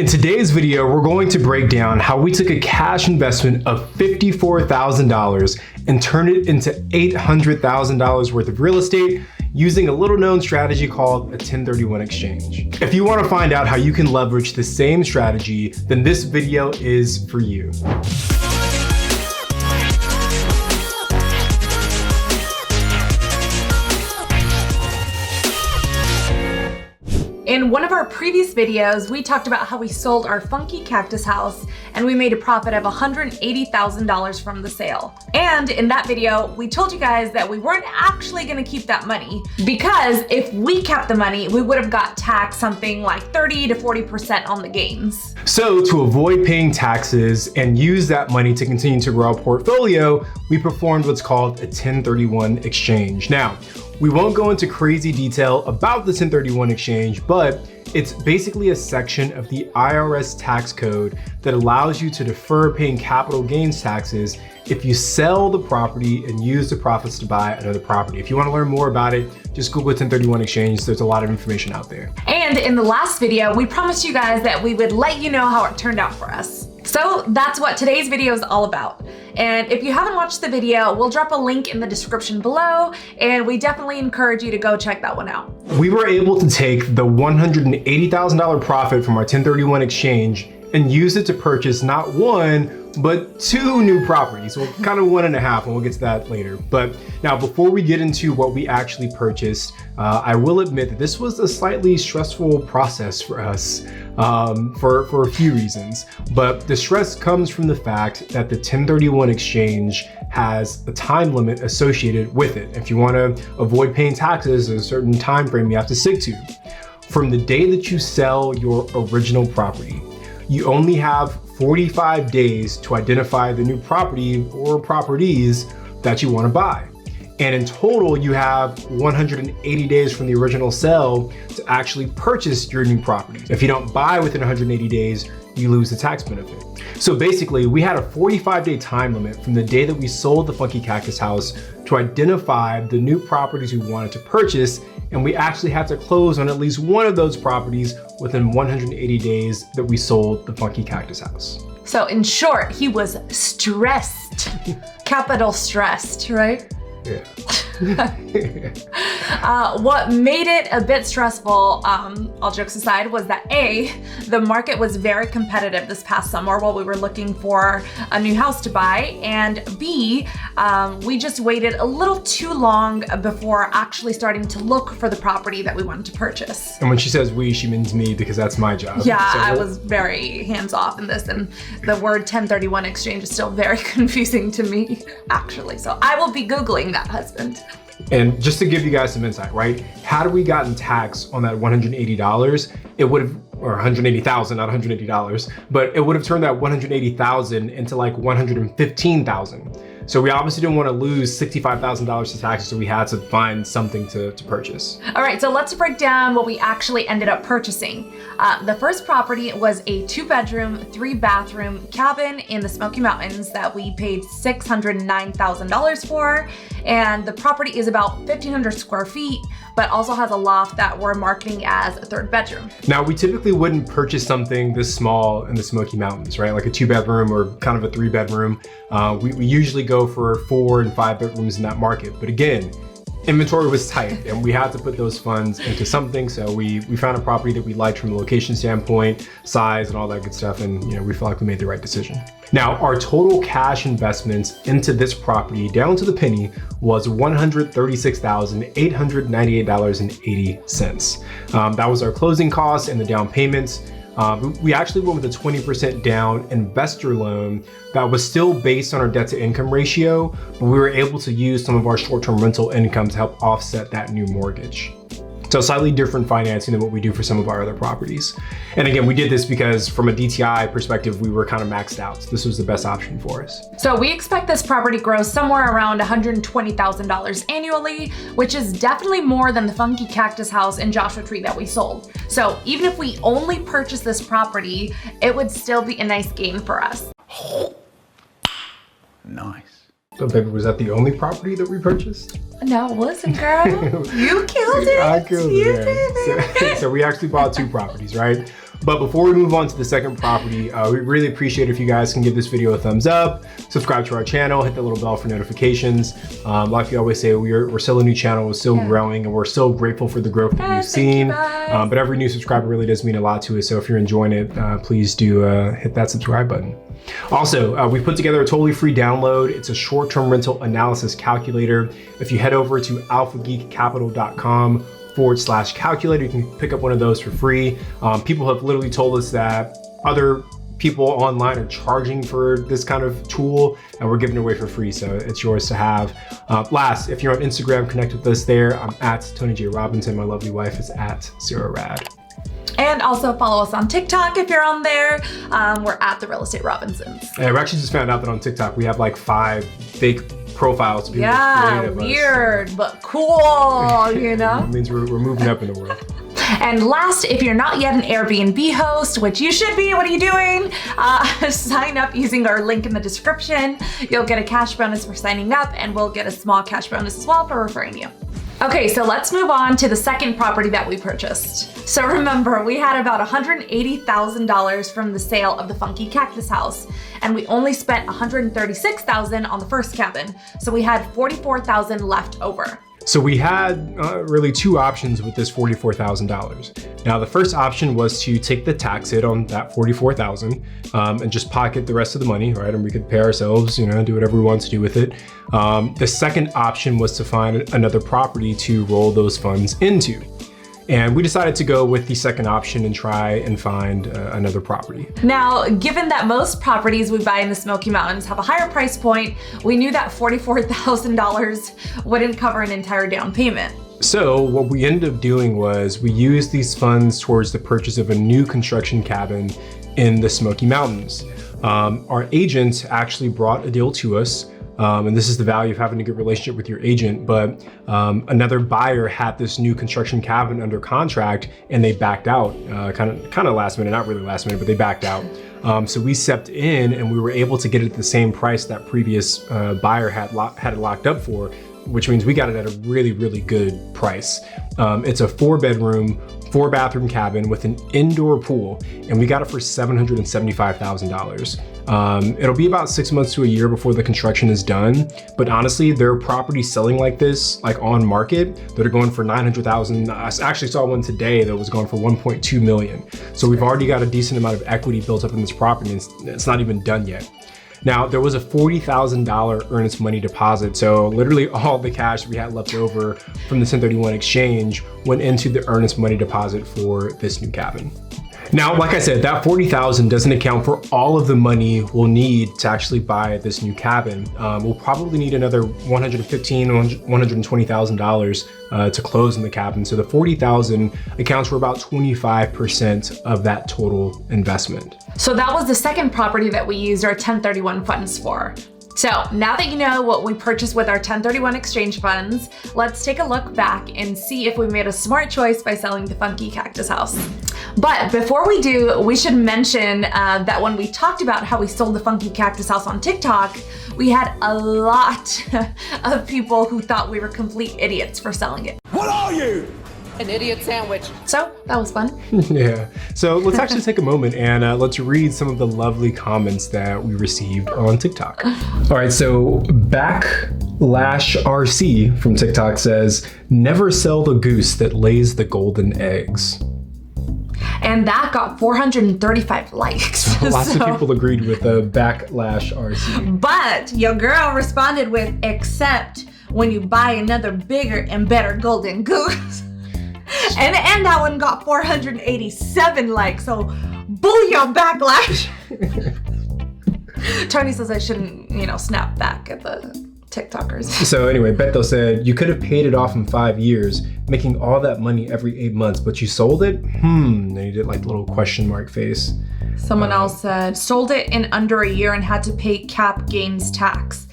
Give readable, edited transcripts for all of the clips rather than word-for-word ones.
In today's video, we're going to break down how we took a cash investment of $54,000 and turned it into $800,000 worth of real estate using a little known strategy called a 1031 exchange. If you want to find out how you can leverage the same strategy, then this video is for you. In one of our previous videos, we talked about how we sold our funky cactus house and we made a profit of $180,000 from the sale. And in that video, we told you guys that we weren't actually gonna keep that money because if we kept the money, we would have got taxed something like 30 to 40% on the gains. So to avoid paying taxes and use that money to continue to grow our portfolio, we performed what's called a 1031 exchange. Now, we won't go into crazy detail about the 1031 exchange, but it's basically a section of the IRS tax code that allows you to defer paying capital gains taxes if you sell the property and use the profits to buy another property. If you want to learn more about it, just Google 1031 exchange. There's a lot of information out there. And in the last video, we promised you guys that we would let you know how it turned out for us. So that's what today's video is all about. And if you haven't watched the video, we'll drop a link in the description below, and we definitely encourage you to go check that one out. We were able to take the $180,000 profit from our 1031 exchange and use it to purchase not one, but two new properties. Well, kind of one and a half, and we'll get to that later. But now, before we get into what we actually purchased, I will admit that this was a slightly stressful process for us for a few reasons. But the stress comes from the fact that the 1031 exchange has a time limit associated with it. If you want to avoid paying taxes, there's a certain time frame you have to stick to. From the day that you sell your original property, you only have 45 days to identify the new property or properties that you want to buy. And in total, you have 180 days from the original sale to actually purchase your new property. If you don't buy within 180 days, you lose the tax benefit. So basically, we had a 45-day time limit from the day that we sold the funky cactus house to identify the new properties we wanted to purchase, and we actually had to close on at least one of those properties within 180 days that we sold the funky cactus house. So in short, he was stressed, capital stressed, right? Yeah. What made it a bit stressful, all jokes aside, was that A, the market was very competitive this past summer while we were looking for a new house to buy, and B, we just waited a little too long before actually starting to look for the property that we wanted to purchase. And when she says we, she means me, because that's my job. Yeah, so I was very hands-off in this, and the word 1031 exchange is still very confusing to me, actually. So I will be Googling that, husband. And just to give you guys some insight, right? Had we gotten taxed on that $180, it would have, or $180,000, not $180, but it would have turned that $180,000 into like $115,000. So we obviously didn't want to lose $65,000 to taxes, so we had to find something to purchase. All right, so let's break down what we actually ended up purchasing. The first property was a 2-bedroom, 3-bathroom cabin in the Smoky Mountains that we paid $609,000 for. And the property is about 1,500 square feet, but also has a loft that we're marketing as a 3rd bedroom. Now, we typically wouldn't purchase something this small in the Smoky Mountains, right? Like a 2-bedroom or kind of a 3-bedroom. We usually go for 4 and 5 bedrooms in that market. But again, inventory was tight and we had to put those funds into something. So we found a property that we liked from a location standpoint, size and all that good stuff. And we feel like we made the right decision. Now, our total cash investments into this property down to the penny was $136,898.80. That was our closing costs and the down payments. We actually went with a 20% down investor loan that was still based on our debt to income ratio, but we were able to use some of our short-term rental income to help offset that new mortgage. So slightly different financing than what we do for some of our other properties. And again, we did this because from a DTI perspective, we were kind of maxed out. So this was the best option for us. So we expect this property grows somewhere around $120,000 annually, which is definitely more than the funky cactus house in Joshua Tree that we sold. So even if we only purchase this property, it would still be a nice gain for us. Nice. So baby, was that the only property that we purchased? No, it wasn't, girl. You killed it. I killed it. So we actually bought 2 properties, right? But before we move on to the second property, we really appreciate if you guys can give this video a thumbs up, subscribe to our channel, hit the little bell for notifications. Like we always say, we're still a new channel, we're still growing, and we're so grateful for the growth that we've seen. But every new subscriber really does mean a lot to us. So if you're enjoying it, please do hit that subscribe button. Also, we put together a totally free download. It's a short-term rental analysis calculator. If you head over to alphageekcapital.com/calculator, you can pick up one of those for free. People have literally told us that other people online are charging for this kind of tool, and we're giving it away for free, so it's yours to have. Last, if you're on Instagram, connect with us there. I'm at Tony J. Robinson. My lovely wife is at Sara Rad. And also follow us on TikTok if you're on there. We're at The Real Estate Robinsons. And we actually just found out that on TikTok we have like 5 fake profiles. People weird, but cool, you know? It means we're moving up in the world. And last, if you're not yet an Airbnb host, which you should be, what are you doing? Sign up using our link in the description. You'll get a cash bonus for signing up, and we'll get a small cash bonus as well for referring you. Okay, so let's move on to the second property that we purchased. So remember, we had about $180,000 from the sale of the funky cactus house, and we only spent $136,000 on the first cabin. So we had $44,000 left over. So we had really 2 options with this $44,000. Now, the first option was to take the tax hit on that $44,000 and just pocket the rest of the money, right? And we could pay ourselves, do whatever we want to do with it. The second option was to find another property to roll those funds into. And we decided to go with the second option and try and find another property. Now, given that most properties we buy in the Smoky Mountains have a higher price point, we knew that $44,000 wouldn't cover an entire down payment. So what we ended up doing was we used these funds towards the purchase of a new construction cabin in the Smoky Mountains. Our agent actually brought a deal to us. And this is the value of having a good relationship with your agent, but another buyer had this new construction cabin under contract and they backed out kind of last minute, not really last minute, but they backed out. So we stepped in and we were able to get it at the same price that previous buyer had it locked up for, which means we got it at a really, really good price. It's a 4-bedroom, 4-bathroom cabin with an indoor pool, and we got it for $775,000. It'll be about 6 months to a year before the construction is done, but honestly, there are properties selling like this, like on market, that are going for $900,000. I actually saw one today that was going for $1.2 million. So we've already got a decent amount of equity built up in this property, and it's not even done yet. Now, there was a $40,000 earnest money deposit, so literally all the cash we had left over from the 1031 exchange went into the earnest money deposit for this new cabin. Now, like I said, that $40,000 doesn't account for all of the money we'll need to actually buy this new cabin. We'll probably need another $115,000, $120,000 to close in the cabin. So the $40,000 accounts for about 25% of that total investment. So that was the second property that we used our 1031 funds for. So now that you know what we purchased with our 1031 exchange funds, let's take a look back and see if we made a smart choice by selling the funky cactus house. But before we do, we should mention that when we talked about how we sold the funky cactus house on TikTok, we had a lot of people who thought we were complete idiots for selling it. What are you? An idiot sandwich. So that was fun. Yeah. So let's actually take a moment and let's read some of the lovely comments that we received on TikTok. All right. So /RC from TikTok says, "Never sell the goose that lays the golden eggs." And that got 435 likes. Lots of people agreed with the /RC. But your girl responded with, "Except when you buy another bigger and better golden goose." And that one got 487 likes, so booyah backlash. Tony says I shouldn't, snap back at the TikTokers. So anyway, Beto said, "You could have paid it off in 5 years, making all that money every 8 months, but you sold it? And he did like a little question mark face. Someone else said, "Sold it in under a year and had to pay cap gains tax.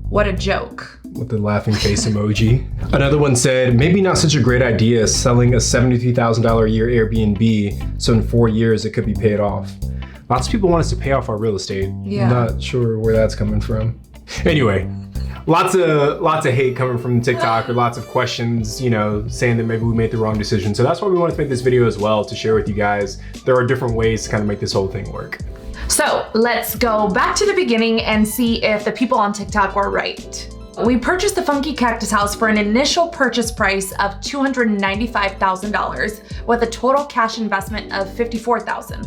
What a joke." With the laughing face emoji. Another one said, "Maybe not such a great idea selling a $73,000 a year Airbnb, so in 4 years it could be paid off." Lots of people want us to pay off our real estate. Yeah. Not sure where that's coming from. Anyway, lots of hate coming from TikTok or lots of questions, you know, saying that maybe we made the wrong decision. So that's why we wanted to make this video as well, to share with you guys there are different ways to kind of make this whole thing work. So let's go back to the beginning and see if the people on TikTok were right. We purchased the Funky Cactus house for an initial purchase price of $295,000 with a total cash investment of $54,000.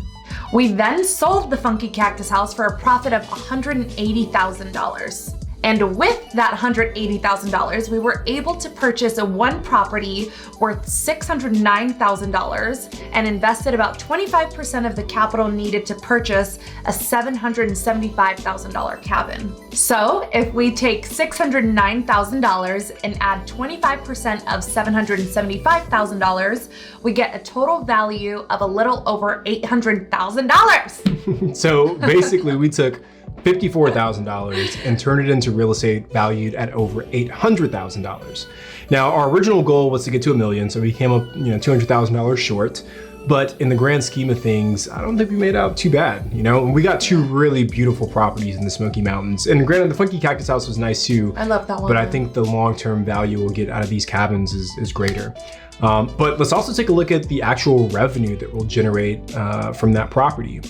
We then sold the Funky Cactus house for a profit of $180,000. And with that $180,000, we were able to purchase one property worth $609,000 and invested about 25% of the capital needed to purchase a $775,000 cabin. So if we take $609,000 and add 25% of $775,000, we get a total value of a little over $800,000. So basically we took $54,000 and turned it into real estate valued at over $800,000. Now, our original goal was to get to $1 million, so we came up, $200,000 short. But in the grand scheme of things, I don't think we made out too bad. We got two really beautiful properties in the Smoky Mountains. And granted, the Funky Cactus house was nice too. I love that one. But I think the long-term value we'll get out of these cabins is greater. But let's also take a look at the actual revenue that we'll generate from that property.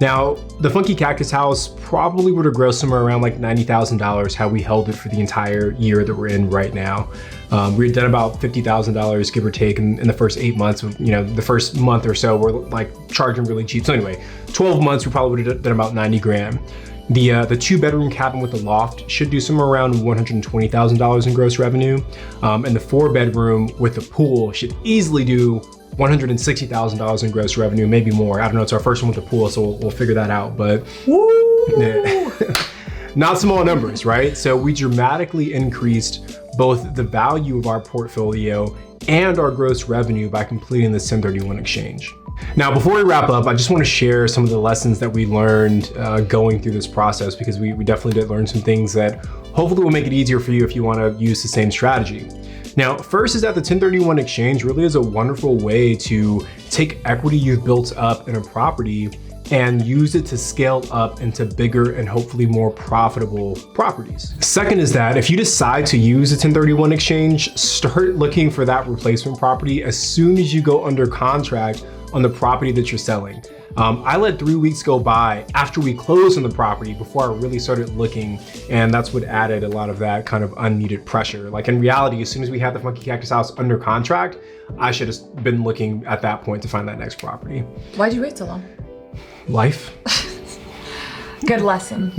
Now, the Funky Cactus house probably would have grossed somewhere around like $90,000 how we held it for the entire year that we're in right now. We had done about $50,000 give or take in the first 8 months. The first month or so we're like charging really cheap. So anyway, 12 months we probably would have done about 90 grand. The 2-bedroom cabin with the loft should do somewhere around $120,000 in gross revenue. And the 4-bedroom with the pool should easily do $160,000 in gross revenue, maybe more. I don't know, it's our first one with the pool, so we'll figure that out, but yeah. Not small numbers, right? So we dramatically increased both the value of our portfolio and our gross revenue by completing the 1031 exchange. Now, before we wrap up, I just want to share some of the lessons that we learned going through this process, because we definitely did learn some things that hopefully will make it easier for you if you want to use the same strategy. Now, first is that the 1031 exchange really is a wonderful way to take equity you've built up in a property and use it to scale up into bigger and hopefully more profitable properties. Second is that if you decide to use a 1031 exchange, start looking for that replacement property as soon as you go under contract on the property that you're selling. I let 3 weeks go by after we closed on the property before I really started looking, and that's what added a lot of that kind of unneeded pressure. Like in reality, as soon as we had the Funky Cactus house under contract, I should have been looking at that point to find that next property. Why'd you wait so long? Life. Good lesson.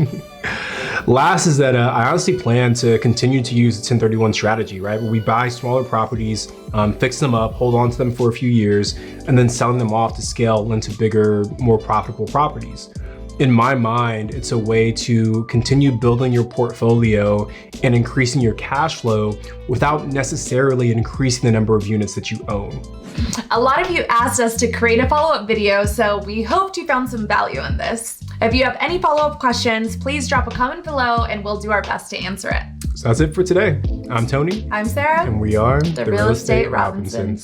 Last is that I honestly plan to continue to use the 1031 strategy, right? Where we buy smaller properties, fix them up, hold on to them for a few years, and then selling them off to scale into bigger, more profitable properties. In my mind, it's a way to continue building your portfolio and increasing your cash flow without necessarily increasing the number of units that you own. A lot of you asked us to create a follow-up video, so we hoped you found some value in this. If you have any follow-up questions, please drop a comment below and we'll do our best to answer it. So that's it for today. I'm Tony. I'm Sarah. And we are the Real Estate Robinsons.